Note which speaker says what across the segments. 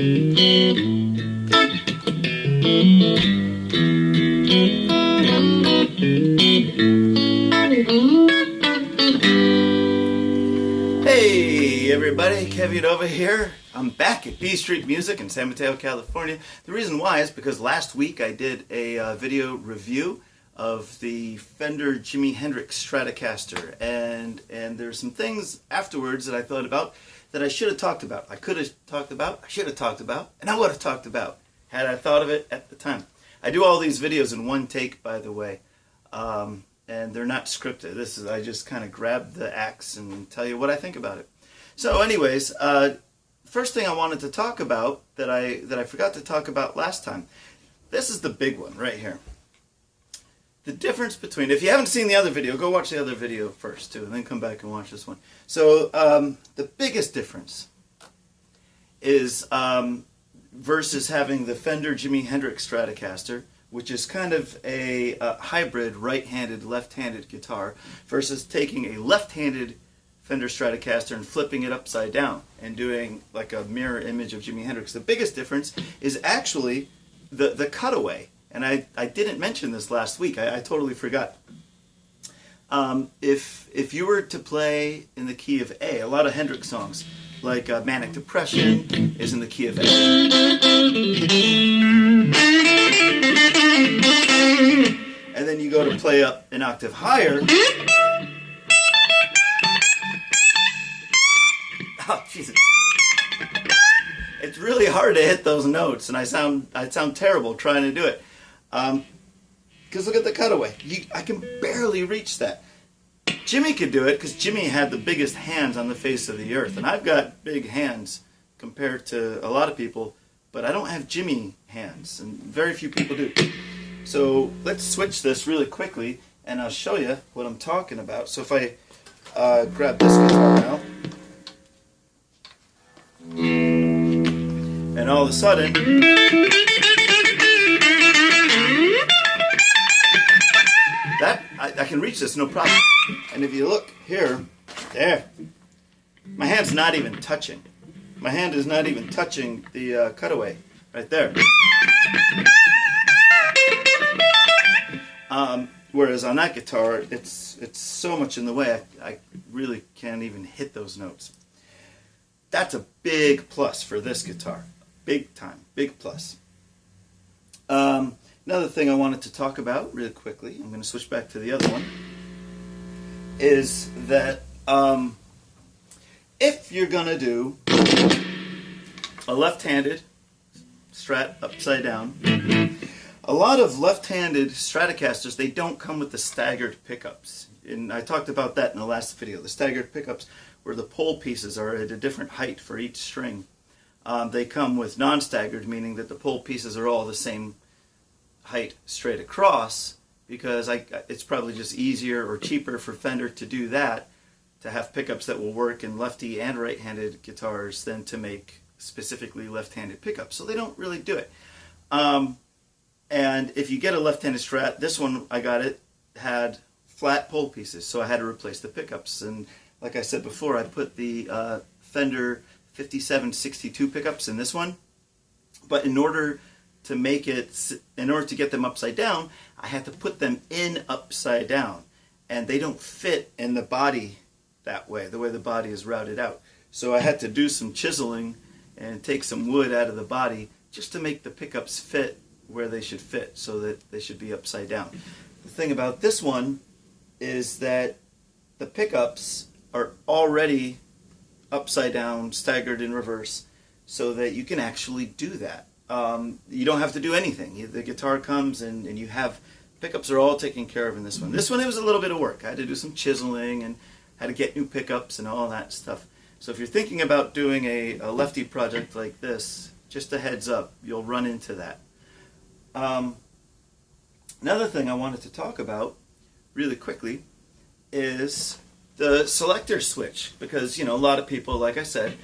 Speaker 1: Hey everybody, Kevin over here. I'm back at B Street Music in San Mateo, California. The reason why is because last week I did a video review of the Fender Jimi Hendrix Stratocaster, and there's some things afterwards that I thought about that I should have talked about. I could have talked about, I should have talked about, and I would have talked about had I thought of it at the time. I do all these videos in one take, by the way. And they're not scripted. I just kind of grab the axe and tell you what I think about it. So anyways, first thing I wanted to talk about that I forgot to talk about last time. This is the big one right here. The difference between, if you haven't seen the other video, go watch the other video first too, and then come back and watch this one. So the biggest difference is versus having the Fender Jimi Hendrix Stratocaster, which is kind of a hybrid right-handed, left-handed guitar, versus taking a left-handed Fender Stratocaster and flipping it upside down and doing like a mirror image of Jimi Hendrix. The biggest difference is actually the cutaway. And I didn't mention this last week. I totally forgot. If you were to play in the key of A, a lot of Hendrix songs, like Manic Depression, is in the key of A. And then you go to play up an octave higher. Oh, Jesus. It's really hard to hit those notes, and I sound terrible trying to do it. Because look at the cutaway. I can barely reach that. Jimmy could do it because Jimmy had the biggest hands on the face of the earth, and I've got big hands compared to a lot of people, but I don't have Jimmy hands, and very few people do. So let's switch this really quickly, and I'll show you what I'm talking about. So if I grab this guitar now, and all of a sudden, I can reach this no problem. And if you look here, there, my hand's not even touching. My hand is not even touching the cutaway right there. Whereas on that guitar, it's so much in the way, I really can't even hit those notes. That's a big plus for this guitar. Big time, big plus. Another thing I wanted to talk about really quickly, I'm going to switch back to the other one, is that if you're going to do a left-handed Strat upside down, a lot of left-handed Stratocasters, they don't come with the staggered pickups. And I talked about that in the last video. The staggered pickups, where the pole pieces are at a different height for each string. They come with non-staggered, meaning that the pole pieces are all the same height straight across, because it's probably just easier or cheaper for Fender to do that, to have pickups that will work in lefty and right-handed guitars, than to make specifically left-handed pickups. So they don't really do it. And if you get a left-handed Strat, this one I got it had flat pole pieces, so I had to replace the pickups. And like I said before, I put the Fender 5762 pickups in this one, but in order to get them upside down, I had to put them in upside down, and they don't fit in the body that way, the way the body is routed out. So I had to do some chiseling and take some wood out of the body just to make the pickups fit where they should fit, so that they should be upside down. The thing about this one is that the pickups are already upside down, staggered in reverse, so that you can actually do that. You don't have to do anything. The guitar comes and you have, pickups are all taken care of in this one. This one, it was a little bit of work. I had to do some chiseling and had to get new pickups and all that stuff. So if you're thinking about doing a lefty project like this, just a heads up, you'll run into that. Another thing I wanted to talk about really quickly is the selector switch, because a lot of people, like I said,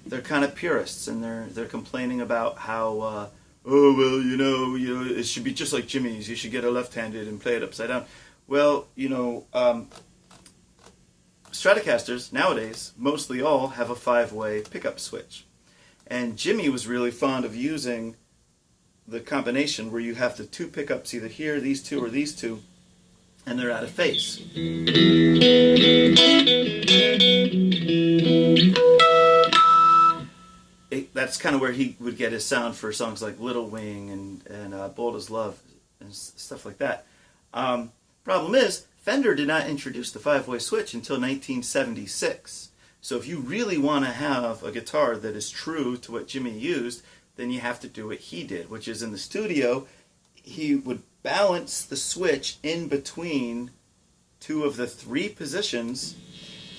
Speaker 1: they're kind of purists, and they're complaining about how oh well, it should be just like Jimmy's. You should get a left-handed and play it upside down. Well, Stratocasters nowadays mostly all have a 5-way pickup switch, And Jimmy was really fond of using the combination where you have the two pickups either here, these two, or these two, and they're out of phase. That's kind of where he would get his sound for songs like Little Wing and Bold as Love and stuff like that. Problem is, Fender did not introduce the 5-way switch until 1976. So if you really want to have a guitar that is true to what Jimmy used, then you have to do what he did, which is in the studio, he would balance the switch in between two of the three positions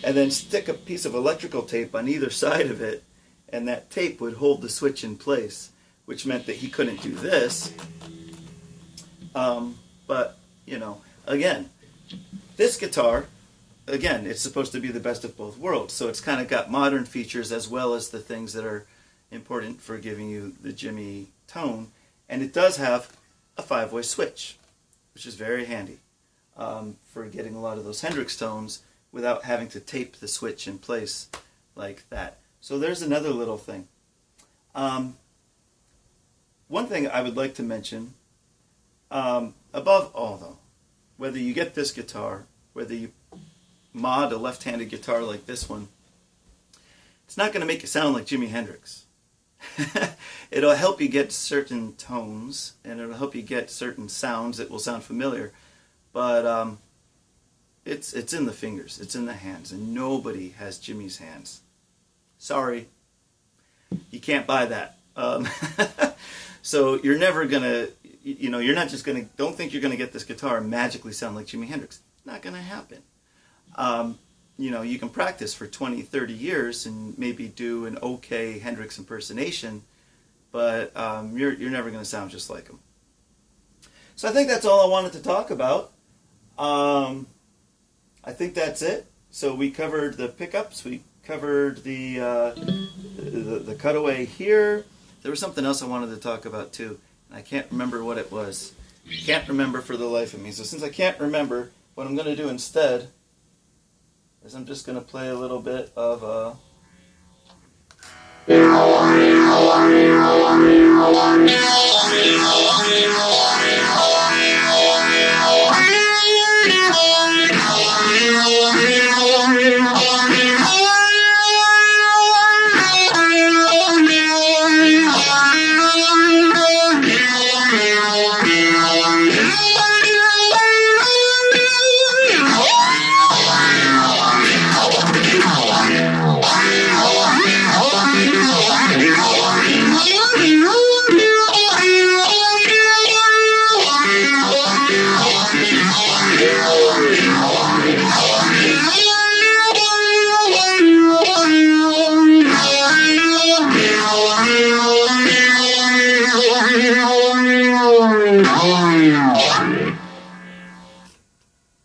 Speaker 1: and then stick a piece of electrical tape on either side of it, and that tape would hold the switch in place, which meant that he couldn't do this. But, you know, again, this guitar, again, it's supposed to be the best of both worlds, so it's kind of got modern features as well as the things that are important for giving you the Jimmy tone, and it does have a 5-way switch, which is very handy for getting a lot of those Hendrix tones without having to tape the switch in place like that. So there's another little thing. One thing I would like to mention, above all though, whether you get this guitar, whether you mod a left-handed guitar like this one, it's not going to make it sound like Jimi Hendrix. It'll help you get certain tones, and it'll help you get certain sounds that will sound familiar, but it's in the fingers, it's in the hands, and nobody has Jimmy's hands. Sorry, you can't buy that. So you're never gonna, you know, you're not just gonna, don't think you're gonna get this guitar and magically sound like Jimi Hendrix. Not gonna happen. You know, you can practice for 20, 30 years and maybe do an okay Hendrix impersonation, but you're never going to sound just like him. So I think that's all I wanted to talk about. I think that's it. So we covered the pickups, we covered the cutaway here. There was something else I wanted to talk about too, and I can't remember what it was. Can't remember for the life of me. So since I can't remember, what I'm going to do instead is I'm just going to play a little bit of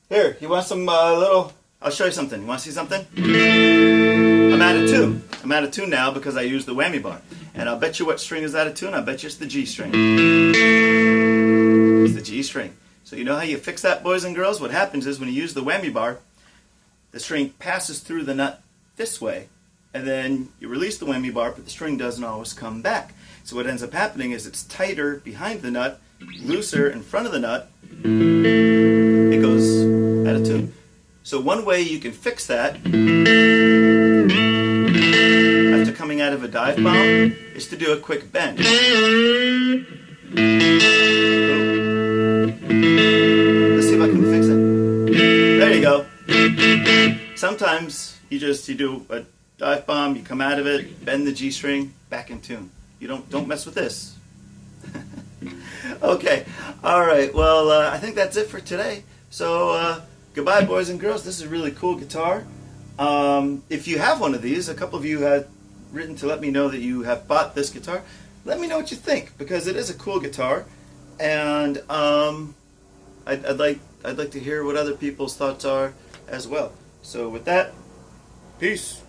Speaker 1: Here, you want some little... I'll show you something. You want to see something? I'm out of tune. I'm out of tune now because I used the whammy bar. And I'll bet you what string is out of tune. I'll bet you it's the G string. It's the G string. So you know how you fix that, boys and girls? What happens is when you use the whammy bar, the string passes through the nut this way, and then you release the whammy bar, but the string doesn't always come back. So what ends up happening is it's tighter behind the nut, looser in front of the nut. It goes out of tune. So one way you can fix that after coming out of a dive bomb is to do a quick bend. Let's see if I can fix it. There you go. Sometimes you do a dive bomb, you come out of it, bend the G string, back in tune. You don't mess with this. Okay, all right. Well, I think that's it for today. So goodbye, boys and girls. This is a really cool guitar. If you have one of these, a couple of you had written to let me know that you have bought this guitar. Let me know what you think, because it is a cool guitar, and I'd like to hear what other people's thoughts are as well. So with that, peace.